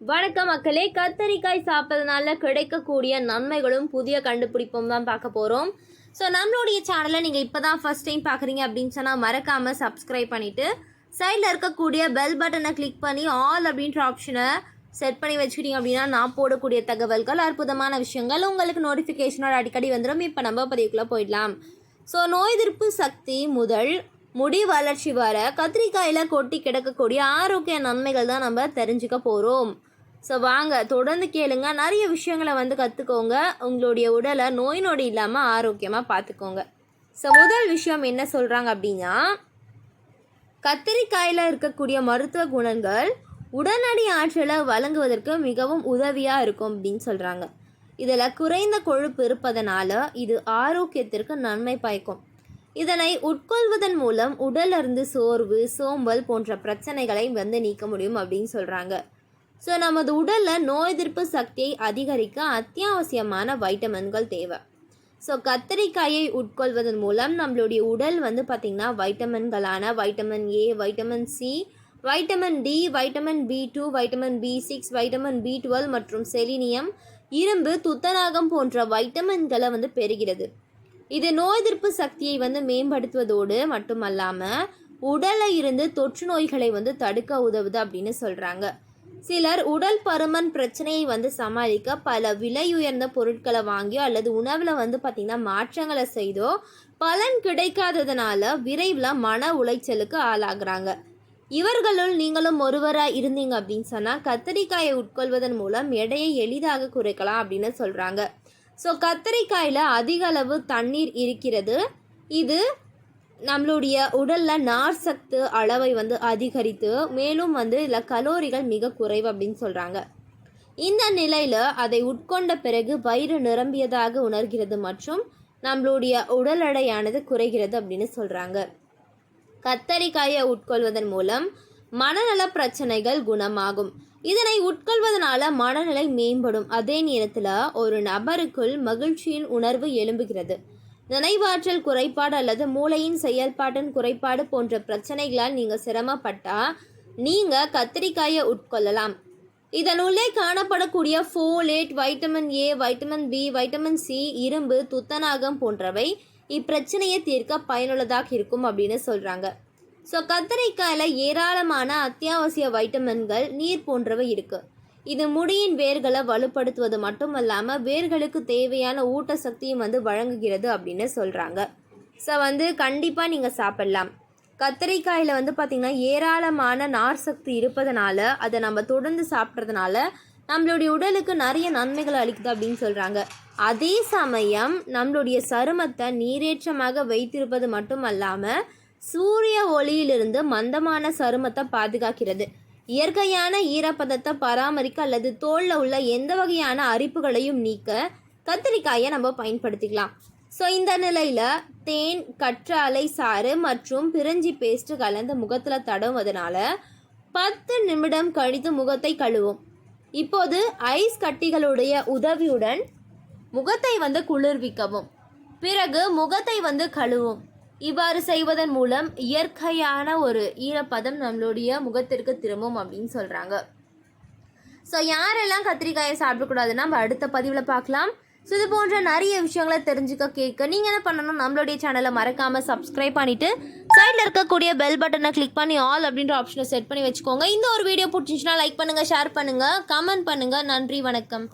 வணக்கம் மக்களே, கத்தரிக்காய் சாப்பிட்றதுனால கிடைக்கக்கூடிய நன்மைகளும் புதிய கண்டுபிடிப்பும் தான் பார்க்க போகிறோம். ஸோ நம்மளுடைய சேனலை நீங்கள் இப்போ தான் ஃபஸ்ட் டைம் பார்க்குறீங்க அப்படின்னு சொன்னால் மறக்காமல் சப்ஸ்கிரைப் பண்ணிவிட்டு சைடில் இருக்கக்கூடிய பெல் பட்டனை கிளிக் பண்ணி ஆல் அப்படின்ற ஆப்ஷனை செட் பண்ணி வச்சுக்கிட்டீங்க அப்படின்னா நான் போடக்கூடிய தகவல்கள், அற்புதமான விஷயங்கள் உங்களுக்கு நோட்டிஃபிகேஷனோட அடிக்கடி வந்துடும். இப்போ நம்ம பதிவுக்குள்ளே போயிடலாம். ஸோ நோய் எதிர்ப்பு சக்தி முதல் முடி வளர்ச்சி வர கத்திரிக்காயில் கொட்டி கிடக்கக்கூடிய ஆரோக்கிய நன்மைகள் தான் நம்ம தெரிஞ்சுக்க போகிறோம். ஸோ வாங்க தொடர்ந்து கேளுங்க. நிறைய விஷயங்களை கற்றுக்கோங்க. உங்களுடைய உடலை நோய் நொடி இல்லாமல் ஆரோக்கியமாக பார்த்துக்கோங்க. ஸோ முதல் விஷயம் என்ன சொல்கிறாங்க அப்படின்னா, கத்திரிக்காயில் இருக்கக்கூடிய மருத்துவ குணங்கள் உடனடி ஆற்றலை வழங்குவதற்கு மிகவும் உதவியாக இருக்கும் அப்படின்னு சொல்கிறாங்க. இதில் குறைந்த கொழுப்பு இருப்பதனால இது ஆரோக்கியத்திற்கு நன்மை பயக்கும். இதனை உட்கொள்வதன் மூலம் உடலிருந்து சோர்வு, சோம்பல் போன்ற பிரச்சனைகளை நீக்க முடியும் அப்படின்னு சொல்கிறாங்க. ஸோ நமது உடலில் நோய் எதிர்ப்பு சக்தியை அதிகரிக்க அத்தியாவசியமான வைட்டமின்கள் தேவை. ஸோ கத்திரிக்காயை உட்கொள்வதன் மூலம் நம்மளுடைய உடல் பார்த்திங்கன்னா வைட்டமின்களான vitamin A, vitamin C, vitamin D, vitamin B2, vitamin B6, vitamin B12 மற்றும் செலினியம், இரும்பு, துத்தநாகம் போன்ற வைட்டமின்களை பெறுகிறது. இது நோய் எதிர்ப்பு சக்தியை மேம்படுத்துவதோடு மட்டுமல்லாமல் உடலை இருந்து தொற்று நோய்களை தடுக்க உதவுது அப்படின்னு சொல்கிறாங்க. சிலர் உடல் பருமன் பிரச்சனையை சமாளிக்க பல விலையுயர்ந்த பொருட்களை வாங்கியோ அல்லது உணவில் பார்த்திங்கன்னா மாற்றங்களை செய்தோ பலன் கிடைக்காததுனால விரைவில் மன உளைச்சலுக்கு ஆளாகிறாங்க. இவர்களுள் நீங்களும் ஒருவராக இருந்தீங்க அப்படின்னு சொன்னால் கத்திரிக்காயை உட்கொள்வதன் மூலம் எடையை எளிதாக குறைக்கலாம் அப்படின்னு சொல்கிறாங்க. ஸோ கத்திரிக்காயில் அதிக அளவு தண்ணீர் இருக்கிறது. இது நம்மளுடைய உடலில் நார் சத்து அளவை அதிகரித்து மேலும் இதில் கலோரிகள் மிக குறைவு அப்படின்னு சொல்கிறாங்க. இந்த நிலையில் அதை உட்கொண்ட பிறகு வயிறு நிரம்பியதாக உணர்கிறது மற்றும் நம்மளுடைய உடல் எடையானது குறைகிறது அப்படின்னு சொல்கிறாங்க. கத்தரிக்காயை உட்கொள்வதன் மூலம் மனநல பிரச்சனைகள் குணமாகும். இதனை உட்கொள்வதனால மனநிலை மேம்படும். அதே நேரத்தில் ஒரு நபருக்குள் மகிழ்ச்சியின் உணர்வு எழும்புகிறது. நினைவாற்றல் குறைபாடு அல்லது மூளையின் செயல்பாட்டின் குறைபாடு போன்ற பிரச்சனைகளால் நீங்கள் சிரமப்பட்டால் நீங்கள் கத்திரிக்காயை உட்கொள்ளலாம். இதனுள்ளே காணப்படக்கூடிய folate, vitamin A, vitamin B, vitamin C, இரும்பு, துத்தநாகம் போன்றவை இப்பிரச்சனையை தீர்க்க பயனுள்ளதாக இருக்கும் அப்படின்னு சொல்கிறாங்க. ஸோ கத்திரிக்காயில் ஏராளமான அத்தியாவசிய வைட்டமின்கள், நீர் போன்றவை இருக்குது. இது முடியின் வேர்களை வலுப்படுத்துவது மட்டும் இல்லாமல் வேர்களுக்கு தேவையான ஊட்டசக்தியும் வழங்குகிறது அப்படின்னு சொல்கிறாங்க. ஸோ கண்டிப்பாக நீங்கள் சாப்பிடலாம். கத்திரிக்காயில் பார்த்திங்கன்னா ஏராளமான நார் சக்தி இருப்பதனால அதை நம்ம தொடர்ந்து சாப்பிட்றதுனால நம்மளுடைய உடலுக்கு நிறைய நன்மைகள் அளிக்குது அப்படின்னு சொல்கிறாங்க. அதே சமயம் நம்மளுடைய சருமத்தை நீரேற்றமாக வைத்திருப்பது மட்டும் அல்லாமல் சூரிய ஒளியிலிருந்து மந்தமான சருமத்தை பாதுகாக்கிறது. இயற்கையான ஈரப்பதத்தை பராமரிக்க அல்லது தோலில் உள்ள எந்த வகையான அரிப்புகளையும் நீக்க கத்திரிக்காயை நம்ம பயன்படுத்திக்கலாம். ஸோ இந்த நிலையில் தேன், கற்றாழை சாறு மற்றும் பிரிஞ்சி பேஸ்ட்டு கலந்து முகத்தில் தடவுவதனால 10 நிமிடம் கழித்து முகத்தை கழுவும். இப்போது ஐஸ் கட்டிகளுடைய உதவியுடன் முகத்தை குளிர்விக்கவும், பிறகு முகத்தை கழுவும். இவ்வாறு செய்வதன் மூலம் இயற்கையான ஒரு ஈரப்பதம் நம்மளுடைய முகத்திற்கு திரும்பும் அப்படின்னு சொல்கிறாங்க. ஸோ யாரெல்லாம் கத்திரிக்காயை சாப்பிடக்கூடாதுன்னா நம்ம அடுத்த பதிவில் பார்க்கலாம். ஸோ இது போன்ற நிறைய விஷயங்களை கேட்க நீங்கள் என்ன பண்ணணும், நம்மளுடைய சேனலை மறக்காமல் சப்ஸ்கிரைப் பண்ணிவிட்டு சைடில் இருக்கக்கூடிய பெல் பட்டனை கிளிக் பண்ணி ஆல் அப்படின்ற ஆப்ஷனை செட் பண்ணி வச்சுக்கோங்க. இந்த ஒரு வீடியோ பிடிச்சிச்சுன்னா லைக் பண்ணுங்கள், ஷேர் பண்ணுங்கள், கமெண்ட் பண்ணுங்கள். நன்றி, வணக்கம்.